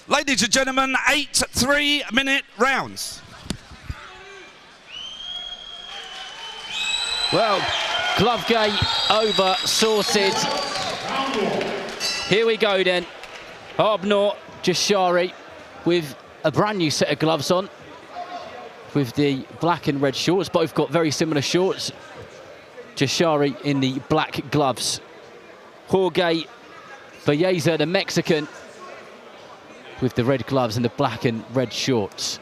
Ladies and gentlemen, 8 3-minute rounds. Well, glove gate over, sorted. Here we go then. Arbnor Jashari with a brand new set of gloves on, with the black and red shorts. Both got very similar shorts. Jashari in the black gloves. Jorge Balleza, the Mexican, with the red gloves and the black and red shorts.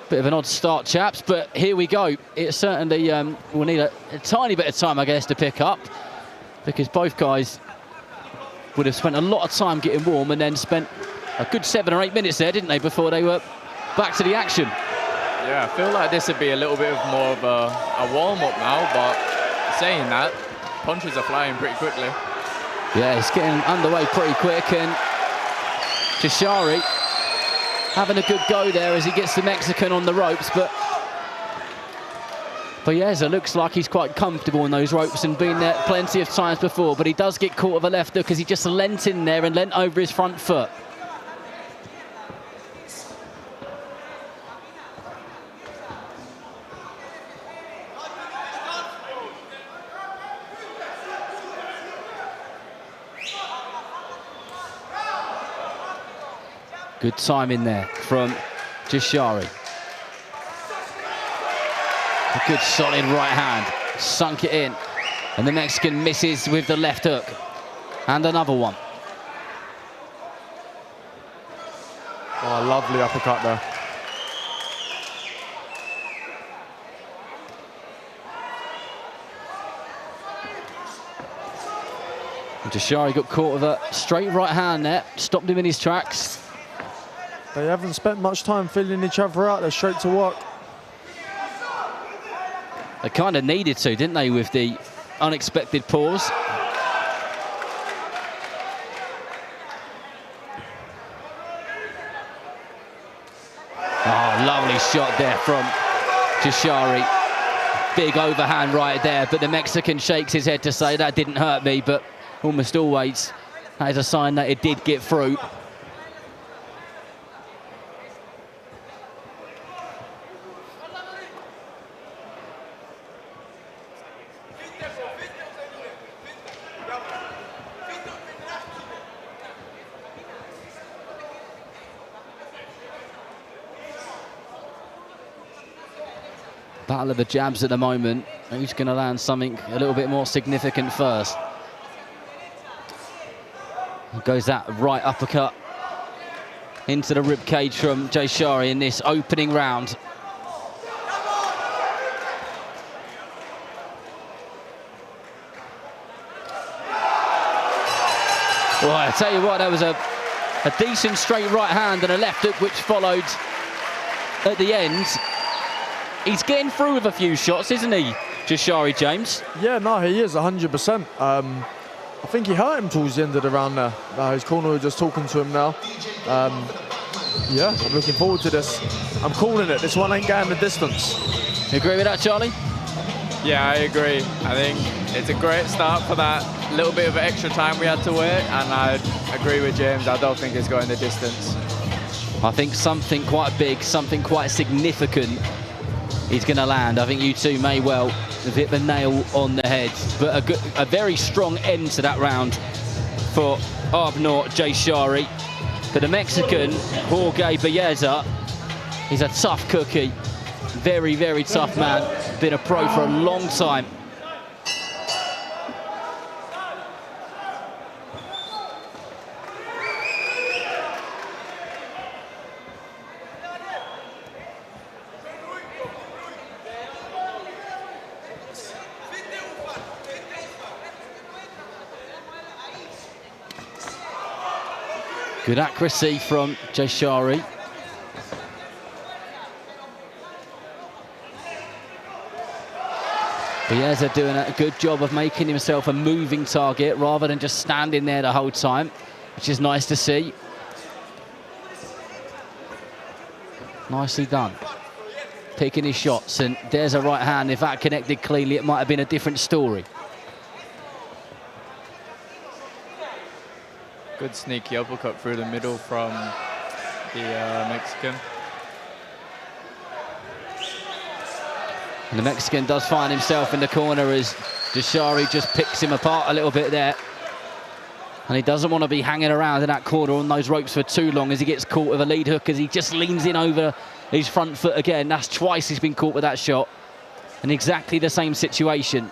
Bit of an odd start, chaps, but here we go. It certainly will need a tiny bit of time, I guess, to pick up, because both guys would have spent a lot of time getting warm and then spent a good 7 or 8 minutes there, didn't they, before they were back to the action. Yeah, I feel like this would be a little bit of more of a warm-up now, but saying that, punches are flying pretty quickly. Yeah, it's getting underway pretty quick, and Jashari having a good go there as he gets the Mexican on the ropes, but Balleza looks like he's quite comfortable in those ropes and been there plenty of times before, but he does get caught with a left hook as he just leant in there and leant over his front foot. Good timing there from Jashari. A good solid right hand, sunk it in. And the Mexican misses with the left hook. And another one. Oh, lovely uppercut there. And Jashari got caught with a straight right hand there, stopped him in his tracks. They haven't spent much time filling each other out. They're straight to work. They kind of needed to, didn't they, with the unexpected pause. Oh, lovely shot there from Jashari. Big overhand right there, but the Mexican shakes his head to say that didn't hurt me, but almost always that is a sign that it did get through. Battle of the jabs at the moment. Who's going to land something a little bit more significant first? Goes that right uppercut into the rib cage from Jashari in this opening round. Well, I tell you what, that was a decent straight right hand and a left hook which followed at the end. He's getting through with a few shots, isn't he, Jashari, James? Yeah, no, he is 100%. I think he hurt him towards the end of the round there. His corner was just talking to him now. Yeah, I'm looking forward to this. I'm calling it. This one ain't going the distance. You agree with that, Charlie? Yeah, I agree. I think it's a great start for that little bit of extra time we had to wait, and I agree with James. I don't think it's going the distance. I think something quite big, something quite significant is going to land. I think you two may well have hit the nail on the head, but a very strong end to that round for Arbnor Jashari. But the Mexican, Jorge Balleza, he's a tough cookie. Very, very tough man. Been a pro for a long time. Good accuracy from Jashari. Balleza doing a good job of making himself a moving target rather than just standing there the whole time, which is nice to see. Nicely done. Picking his shots, and there's a right hand. If that connected cleanly, it might have been a different story. Good sneaky uppercut through the middle from the Mexican. And the Mexican does find himself in the corner as Jashari just picks him apart a little bit there. And he doesn't want to be hanging around in that corner on those ropes for too long as he gets caught with a lead hook, as he just leans in over his front foot again. That's twice he's been caught with that shot. In exactly the same situation.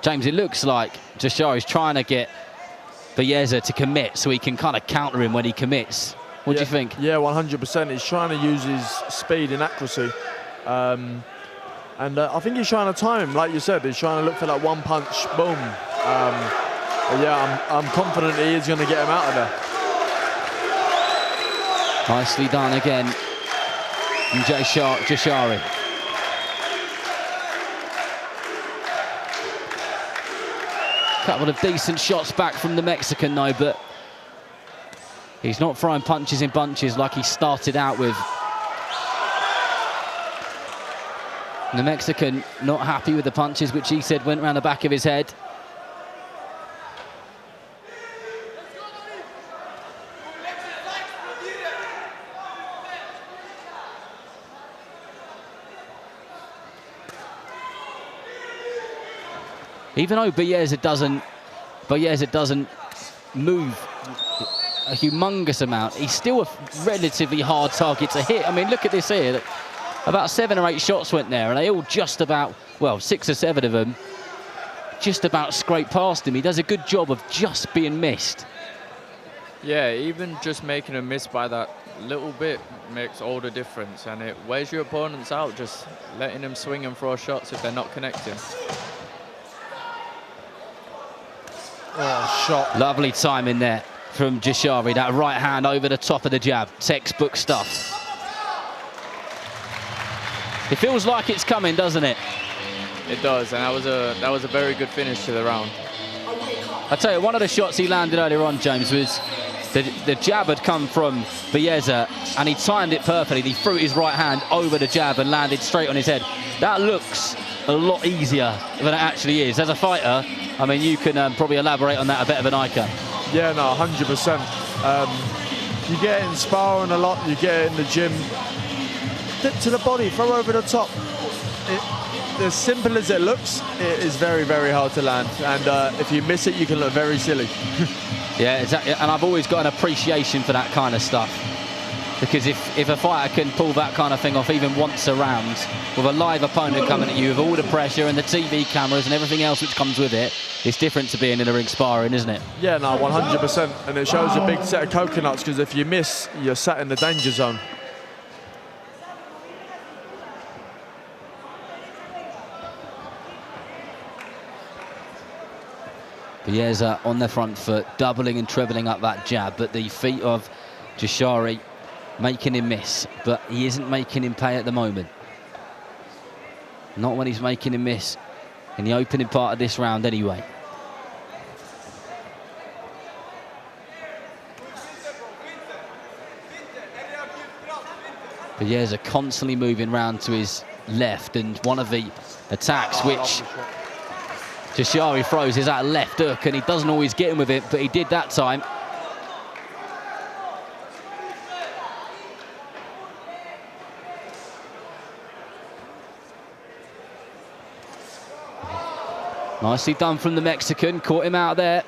James, it looks like Jashari's trying to get Balleza to commit so he can kind of counter him when he commits. What do you think? Yeah, 100%. He's trying to use his speed and accuracy. I think he's trying to time him, like you said. He's trying to look for that one punch, boom. But yeah, I'm confident he is going to get him out of there. Nicely done again from Jashari. Couple of decent shots back from the Mexican though, but he's not throwing punches in bunches like he started out with. And the Mexican not happy with the punches, which he said went around the back of his head. Even though Balleza doesn't move a humongous amount, he's still a relatively hard target to hit. I mean, look at this here. About 7 or 8 shots went there, and they all just about, well, 6 or 7 of them just about scrape past him. He does a good job of just being missed. Yeah, even just making a miss by that little bit makes all the difference, and it wears your opponents out, just letting them swing and throw shots if they're not connecting. Oh, shot. Lovely time in there from Jashari. That right hand over the top of the jab. Textbook stuff. It feels like it's coming, doesn't it? It does, and that was a very good finish to the round. I tell you, one of the shots he landed earlier on, James, was the jab had come from Balleza, and he timed it perfectly. He threw his right hand over the jab and landed straight on his head. That looks a lot easier than it actually is. As a fighter, I mean, you can probably elaborate on that a better than I can. Yeah, no, 100%. You get it in sparring a lot, you get it in the gym. Dip to the body, throw over the top. As simple as it looks, it is very, very hard to land. And if you miss it, you can look very silly. Yeah, exactly. And I've always got an appreciation for that kind of stuff. Because if a fighter can pull that kind of thing off even once a round, with a live opponent coming at you, with all the pressure and the TV cameras and everything else which comes with it, it's different to being in a ring sparring, isn't it? Yeah, no, 100%. And it shows a big set of coconuts, because if you miss, you're sat in the danger zone. Balleza on the front foot, doubling and trebling up that jab, but the feet of Jashari making him miss, but he isn't making him pay at the moment. Not when he's making him miss in the opening part of this round anyway. Balleza constantly moving round to his left, and one of the attacks which Jashari throws is that left hook, and he doesn't always get him with it, but he did that time. Nicely done from the Mexican, caught him out there.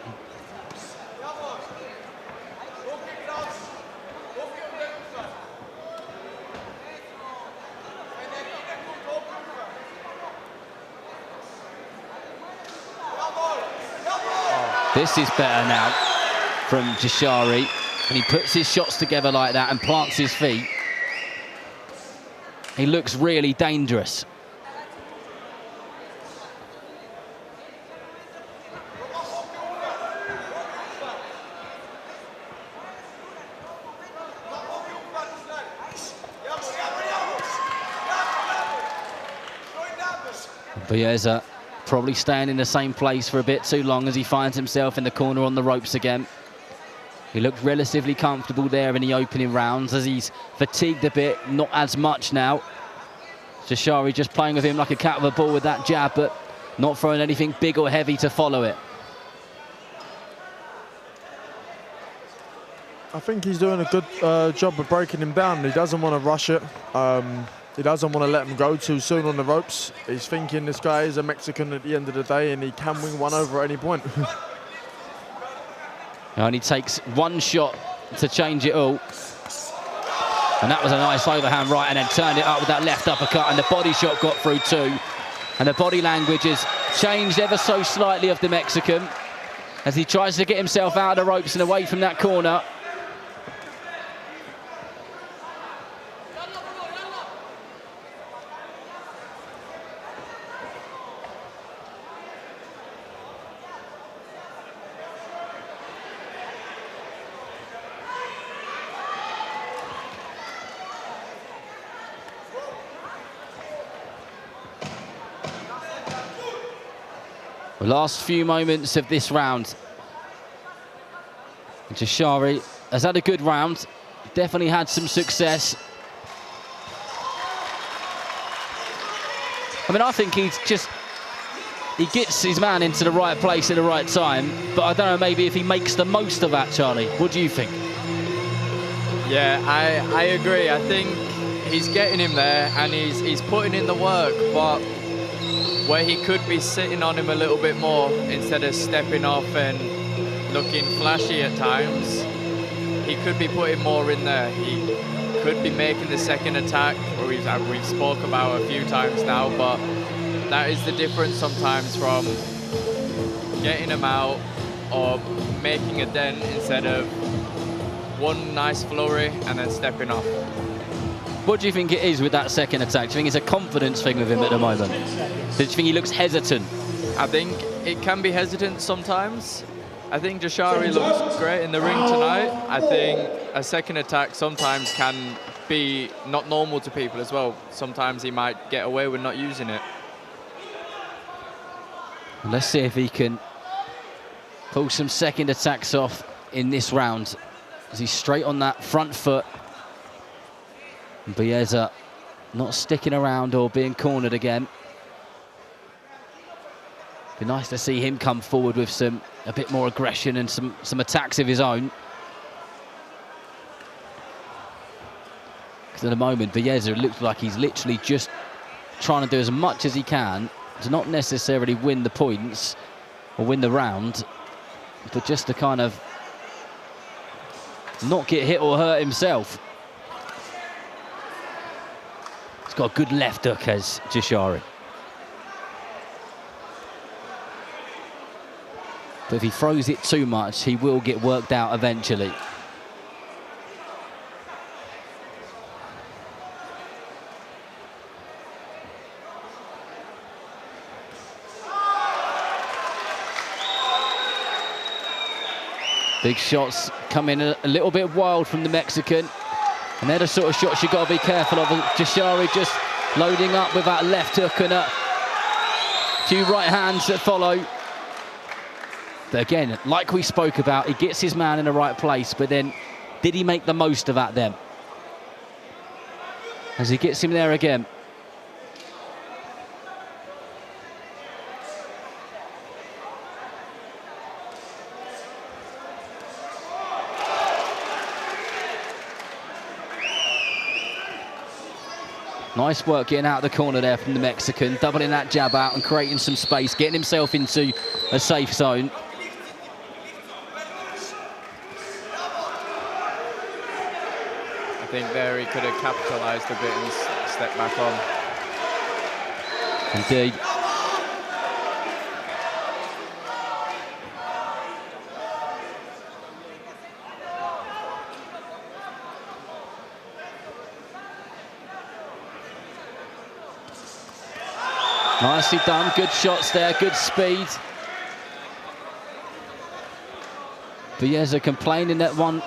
This is better now from Jashari, and he puts his shots together like that and plants his feet. He looks really dangerous. Balleza probably staying in the same place for a bit too long as he finds himself in the corner on the ropes again. He looked relatively comfortable there in the opening rounds. As he's fatigued a bit, not as much now. Jashari just playing with him like a cat with a ball with that jab, but not throwing anything big or heavy to follow it. I think he's doing a good job of breaking him down. He doesn't want to rush it. He doesn't want to let him go too soon on the ropes. He's thinking this guy is a Mexican at the end of the day and he can win one over at any point. He only takes one shot to change it all. And that was a nice overhand right, and then turned it up with that left uppercut, and the body shot got through too. And the body language has changed ever so slightly of the Mexican as he tries to get himself out of the ropes and away from that corner. The last few moments of this round. Jashari has had a good round, definitely had some success. I mean, I think he gets his man into the right place at the right time, but I don't know maybe if he makes the most of that, Charlie. What do you think? Yeah, I agree. I think he's getting him there and he's putting in the work, but where he could be sitting on him a little bit more instead of stepping off and looking flashy at times, he could be putting more in there. He could be making the second attack, or we've spoke about a few times now, but that is the difference sometimes from getting him out or making a dent instead of one nice flurry and then stepping off. What do you think it is with that second attack? Do you think it's a confidence thing with him at the moment? Do you think he looks hesitant? I think it can be hesitant sometimes. I think Jashari looks great in the ring tonight. I think a second attack sometimes can be not normal to people as well. Sometimes he might get away with not using it. Let's see if he can pull some second attacks off in this round as he's straight on that front foot. Balleza not sticking around or being cornered again. Be nice to see him come forward with a bit more aggression and some attacks of his own. Because at the moment, Balleza looks like he's literally just trying to do as much as he can to not necessarily win the points or win the round, but just to kind of not get hit or hurt himself. He's got a good left hook as Jashari. But if he throws it too much, he will get worked out eventually. Big shots coming a little bit wild from the Mexican. And they're the sort of shots you've got to be careful of. Jashari just loading up with that left hook and a few right hands that follow. But again, like we spoke about, he gets his man in the right place, but then did he make the most of that then? As he gets him there again. Nice work getting out of the corner there from the Mexican, doubling that jab out and creating some space, getting himself into a safe zone. I think there he could have capitalised a bit and stepped back on. Indeed. Nicely done, good shots there, good speed. Balleza complaining that one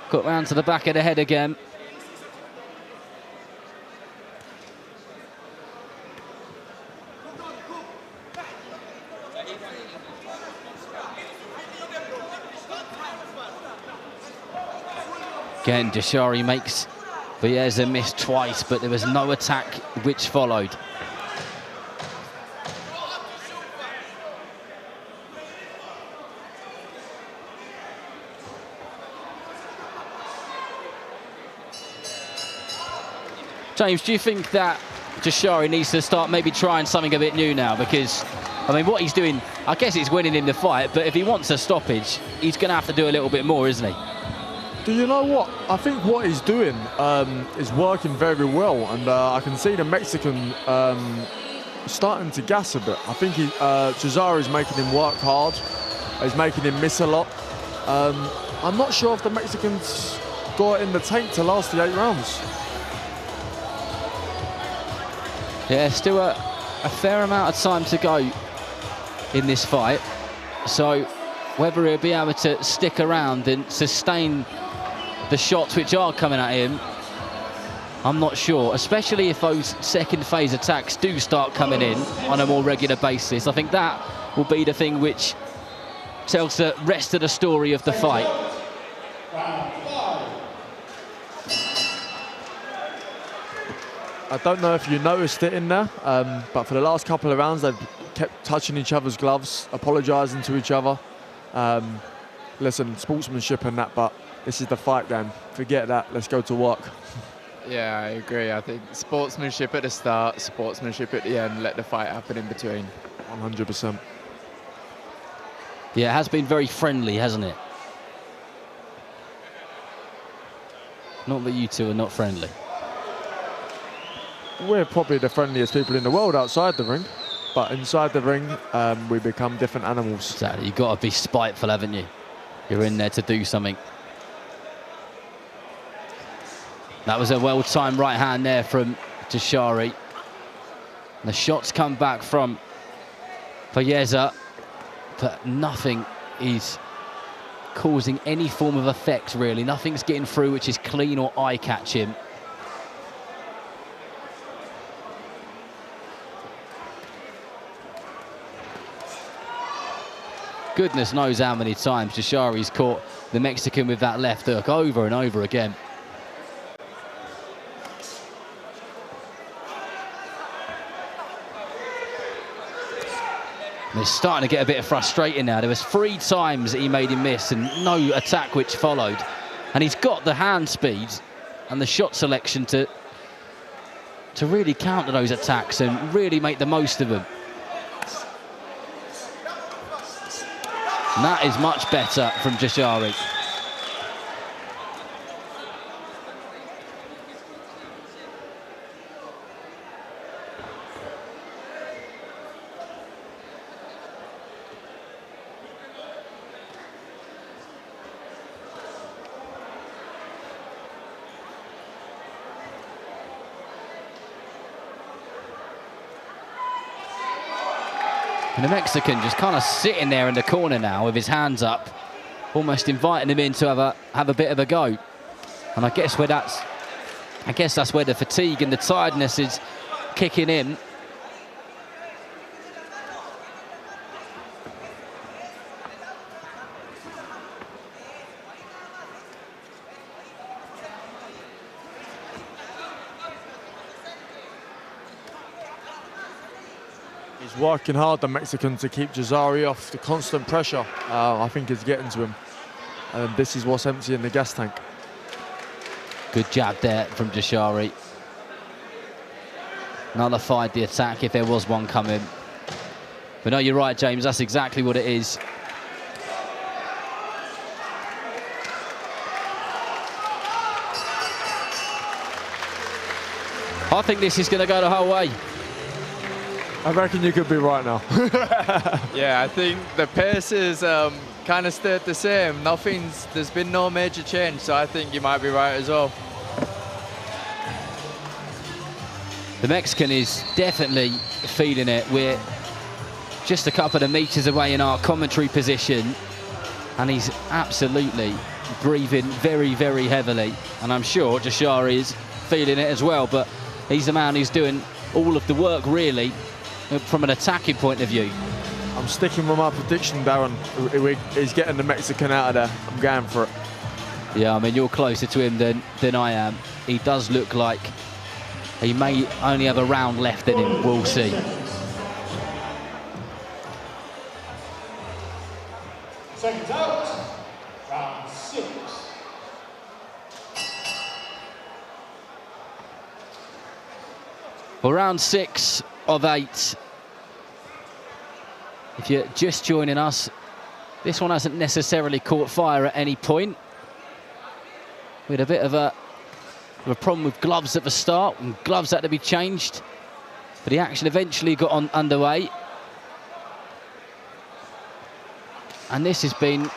got round to the back of the head again. Again, Jashari makes Balleza missed twice, but there was no attack which followed. James, do you think that Jashari needs to start maybe trying something a bit new now? Because, I mean, what he's doing, I guess it's winning him the fight, but if he wants a stoppage, he's going to have to do a little bit more, isn't he? Do you know what? I think what he's doing is working very well, and I can see the Mexican starting to gas a bit. I think Jashari's making him work hard. He's making him miss a lot. I'm not sure if the Mexicans got it in the tank to last the 8 rounds. Yeah, still a fair amount of time to go in this fight. So whether he'll be able to stick around and sustain the shots which are coming at him, I'm not sure, especially if those second phase attacks do start coming in on a more regular basis. I think that will be the thing which tells the rest of the story of the fight. I don't know if you noticed it in there, but for the last couple of rounds, they've kept touching each other's gloves, apologising to each other. Listen, sportsmanship and that, but this is the fight, Dan. Forget that. Let's go to work. Yeah, I agree. I think sportsmanship at the start, sportsmanship at the end, let the fight happen in between. 100%. Yeah, it has been very friendly, hasn't it? Not that you two are not friendly. We're probably the friendliest people in the world outside the ring, but inside the ring, we become different animals. Exactly. You've got to be spiteful, haven't you? You're in there to do something. That was a well-timed right hand there from Jashari. The shots come back from Balleza, but nothing is causing any form of effect, really. Nothing's getting through which is clean or eye-catching. Goodness knows how many times Jashari's caught the Mexican with that left hook over and over again. And it's starting to get a bit frustrating now. There was 3 times that he made him miss and no attack which followed. And he's got the hand speed and the shot selection to really counter those attacks and really make the most of them. And that is much better from Jashari. And the Mexican just kind of sitting there in the corner now with his hands up, almost inviting him in to have a bit of a go. And I guess where that's where the fatigue and the tiredness is kicking in. He's working hard, the Mexican, to keep Jashari off. The constant pressure, I think, is getting to him. And this is what's emptying the gas tank. Good jab there from Jashari. Nullified the attack if there was one coming. But no, you're right, James. That's exactly what it is. I think this is going to go the whole way. I reckon you could be right now. Yeah, I think the pace is kind of stayed the same. There's been no major change, so I think you might be right as well. The Mexican is definitely feeling it. We're just a couple of meters away in our commentary position, and he's absolutely breathing very, very heavily. And I'm sure Jashari is feeling it as well, but he's the man who's doing all of the work, really, from an attacking point of view. I'm sticking with my prediction, Darren. He's getting the Mexican out of there. I'm going for it. Yeah, I mean, you're closer to him than I am. He does look like he may only have a round left in him. We'll see. Seconds out, round 6. Well, round 6 of 8. If you're just joining us, this one hasn't necessarily caught fire at any point. We had a bit of a problem with gloves at the start, and gloves had to be changed. But the action eventually got underway. And this has been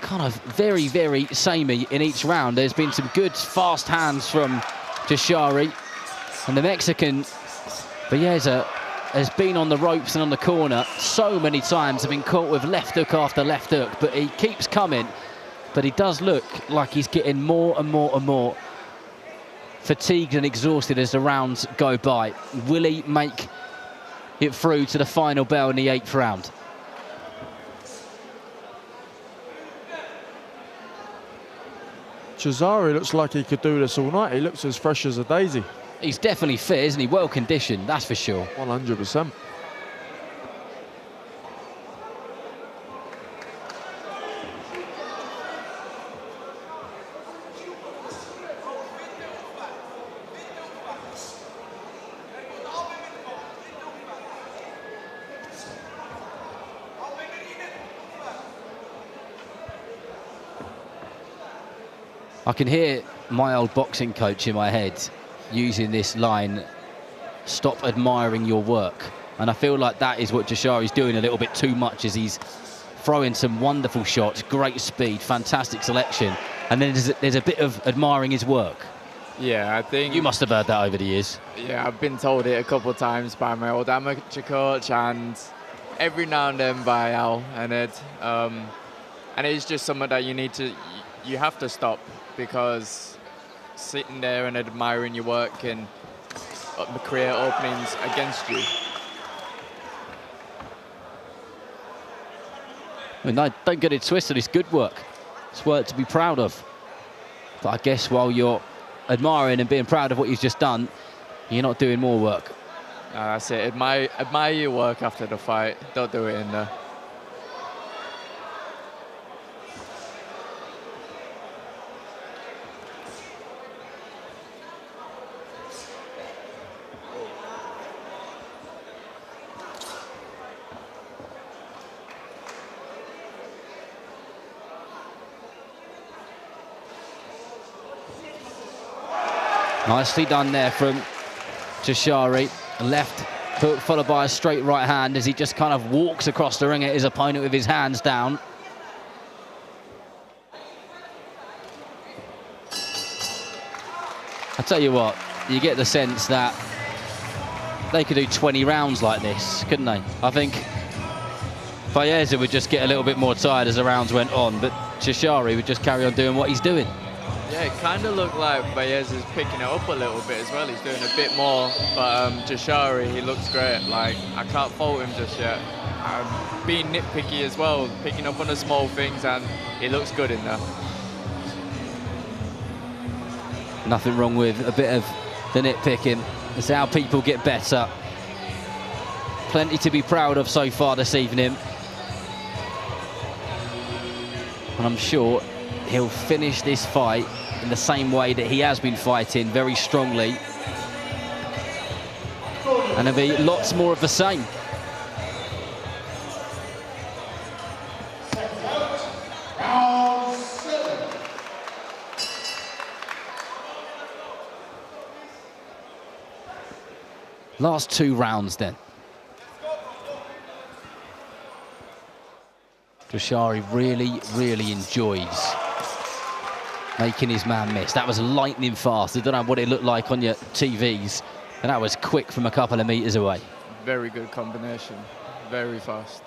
kind of very, very samey in each round. There's been some good, fast hands from Jashari. And the Mexican, Balleza, has been on the ropes and on the corner so many times, have been caught with left hook after left hook, but he keeps coming. But he does look like he's getting more and more and more fatigued and exhausted as the rounds go by. Will he make it through to the final bell in the 8th round? Jashari looks like he could do this all night. He looks as fresh as a daisy. He's definitely fit, isn't he? Well conditioned, that's for sure. 100%. I can hear my old boxing coach in my head using this line, stop admiring your work. And I feel like that is what Jashari's doing a little bit too much, as he's throwing some wonderful shots, great speed, fantastic selection. And then there's a bit of admiring his work. Yeah, I think... You must have heard that over the years. Yeah, I've been told it a couple of times by my old amateur coach, and every now and then by Al and Ed. And it's just something that you have to stop, because sitting there and admiring your work can create openings against you. I mean, no, don't get it twisted, it's good work. It's work to be proud of. But I guess while you're admiring and being proud of what you've just done, you're not doing more work. That's it. Admire your work after the fight. Don't do it in there. Nicely done there from Jashari. Left hook followed by a straight right hand as he just kind of walks across the ring at his opponent with his hands down. I tell you what, you get the sense that they could do 20 rounds like this, couldn't they? I think Balleza would just get a little bit more tired as the rounds went on, but Jashari would just carry on doing what he's doing. Yeah, it kind of looked like Balleza's picking it up a little bit as well. He's doing a bit more, but Jashari, he looks great. Like, I can't fault him just yet. Being nitpicky as well, picking up on the small things, and he looks good in there. Nothing wrong with a bit of the nitpicking. It's how people get better. Plenty to be proud of so far this evening. And I'm sure he'll finish this fight in the same way that he has been fighting, very strongly. And there'll be lots more of the same. Round 7. Last 2 rounds then. Jashari really, really enjoys making his man miss. That was lightning fast. I don't know what it looked like on your TVs, and that was quick from a couple of meters away. Very good combination, very fast.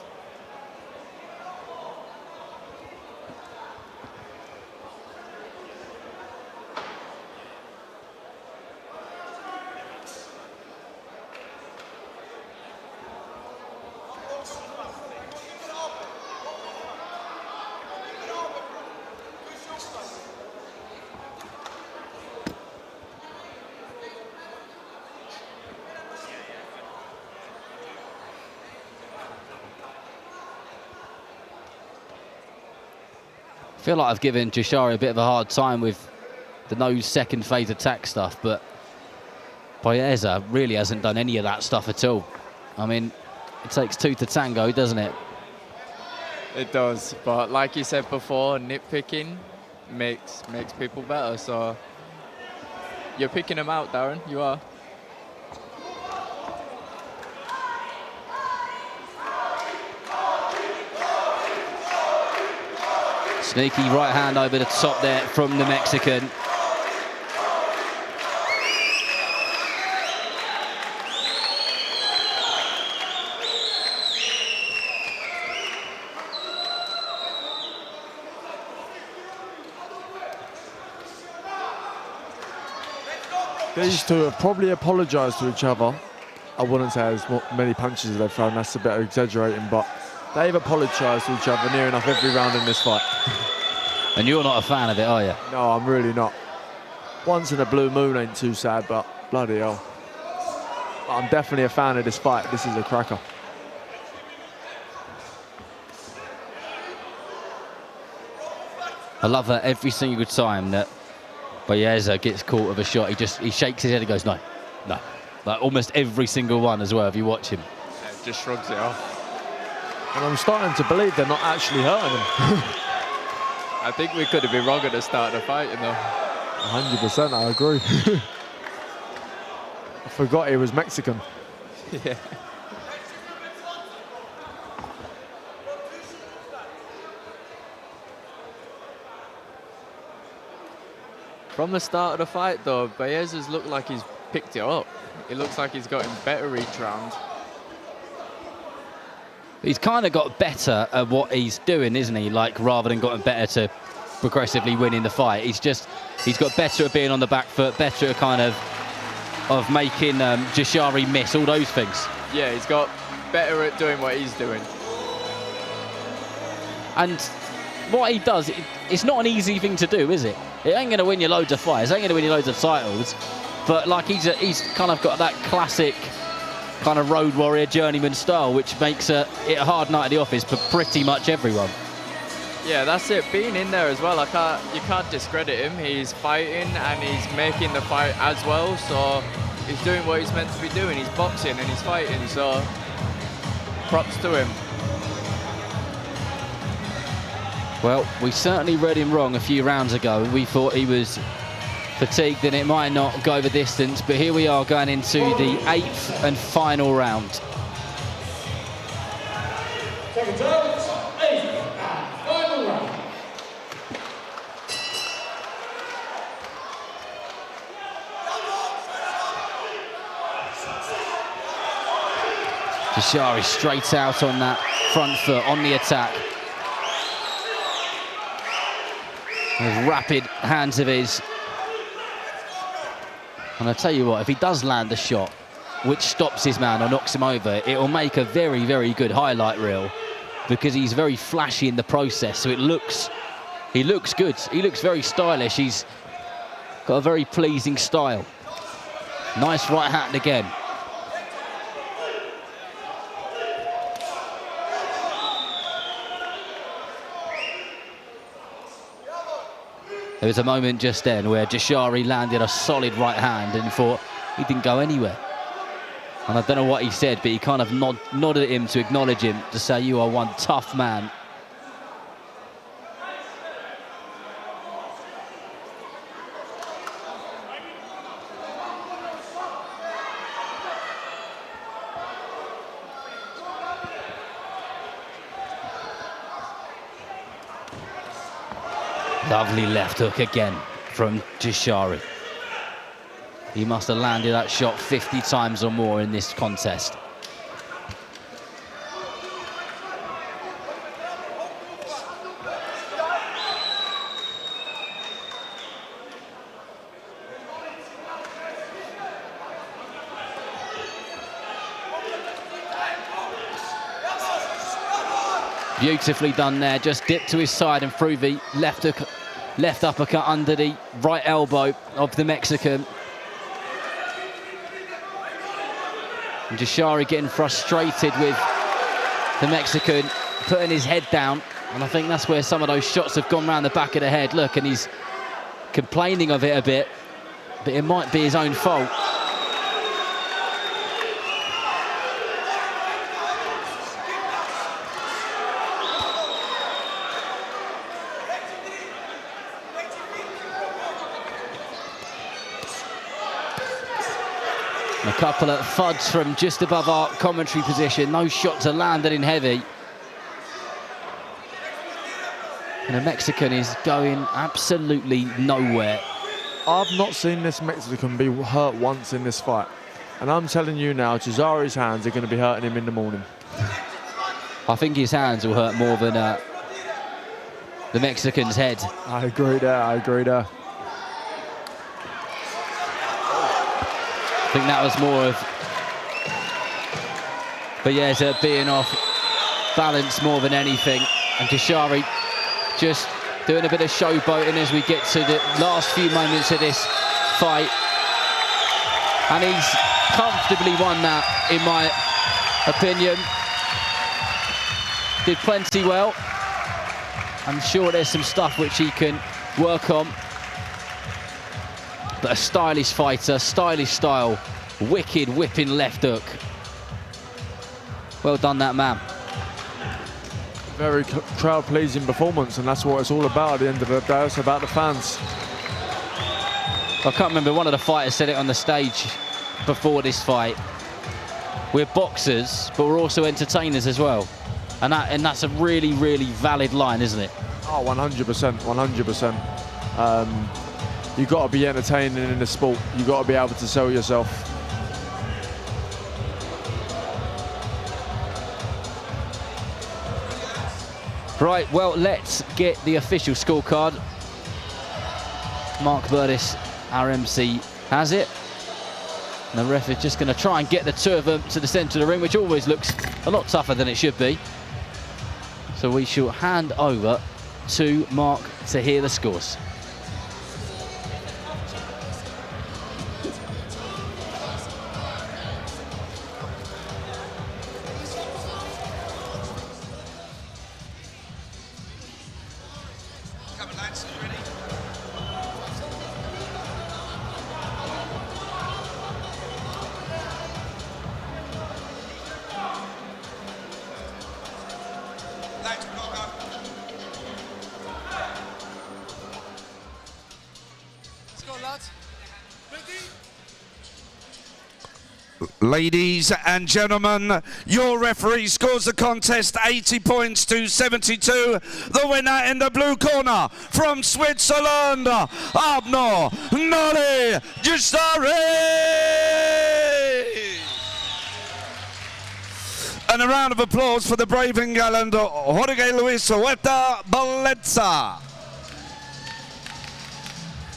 I feel like I've given Jashari a bit of a hard time with the no second phase attack stuff, but Balleza really hasn't done any of that stuff at all. I mean, it takes two to tango, doesn't it? It does, but like you said before, nitpicking makes people better. So you're picking them out, Darren. You are. Sneaky right hand over the top there from the Mexican. These two have probably apologised to each other. I wouldn't say as many punches as they've thrown, that's a bit exaggerating, but they've apologised to each other near enough every round in this fight. And you're not a fan of it, are you? No, I'm really not. Once in a blue moon ain't too sad, but bloody hell. I'm definitely a fan of this fight. This is a cracker. I love that every single time that Balleza gets caught with a shot, he shakes his head and goes, no, no. Like almost every single one as well, if you watch him. Yeah, just shrugs it off. And I'm starting to believe they're not actually hurting him. I think we could have been wrong at the start of the fight, you know. 100%, I agree. I forgot he was Mexican. Yeah. From the start of the fight, though, Balleza's looked like he's picked it up. It looks like he's gotten better each round. He's kind of got better at what he's doing, isn't he? Like, rather than gotten better to progressively winning the fight, he's got better at being on the back foot, better at kind of making Jashari miss, all those things. Yeah, he's got better at doing what he's doing. And what he does, it's not an easy thing to do, is it? It ain't going to win you loads of fights, it ain't going to win you loads of titles, but like he's kind of got that classic kind of road warrior journeyman style, which makes it a hard night at the office for pretty much everyone. Yeah, that's it. Being in there as well, you can't discredit him. He's fighting and he's making the fight as well, so he's doing what he's meant to be doing. He's boxing and he's fighting, so props to him. Well, we certainly read him wrong a few rounds ago. We thought he was fatigued and it might not go the distance, but here we are going into the 8th and final round. Seconds out, 8th and final round. Jashari straight out on that front foot, on the attack. Those rapid hands of his. And I'll tell you what, if he does land the shot, which stops his man or knocks him over, it will make a very, very good highlight reel because he's very flashy in the process. So he looks good. He looks very stylish. He's got a very pleasing style. Nice right hand again. There was a moment just then where Jashari landed a solid right hand and thought he didn't go anywhere. And I don't know what he said, but he kind of nodded at him to acknowledge him, to say, you are one tough man. Lovely left hook again from Jashari. He must have landed that shot 50 times or more in this contest. Beautifully done there, just dipped to his side and through the left uppercut under the right elbow of the Mexican. And Jashari getting frustrated with the Mexican, putting his head down. And I think that's where some of those shots have gone round the back of the head. Look, and he's complaining of it a bit, but it might be his own fault. A couple of thuds from just above our commentary position. Those shots are landed in heavy. And the Mexican is going absolutely nowhere. I've not seen this Mexican be hurt once in this fight. And I'm telling you now, Jashari's hands are going to be hurting him in the morning. I think his hands will hurt more than the Mexican's head. I agree there, I agree there. I think that was more of Balleza being off balance more than anything. And Jashari just doing a bit of showboating as we get to the last few moments of this fight. And he's comfortably won that, in my opinion. Did plenty well. I'm sure there's some stuff which he can work on. But a stylish fighter, stylish style, wicked whipping left hook. Well done, that man. Very crowd-pleasing performance, and that's what it's all about at the end of the day. It's about the fans. I can't remember, one of the fighters said it on the stage before this fight. We're boxers, but we're also entertainers as well. And that's a really, really valid line, isn't it? Oh, 100%, 100%. You've got to be entertaining in the sport. You've got to be able to sell yourself. Right, well, let's get the official scorecard. Mark Burtis, our MC, has it. And the ref is just going to try and get the two of them to the centre of the ring, which always looks a lot tougher than it should be. So we shall hand over to Mark to hear the scores. Ladies and gentlemen, your referee scores the contest 80 points to 72. The winner in the blue corner from Switzerland, Arbnor Nori Jashari. And a round of applause for the brave and gallant Jorge Luis Huerta Balleza.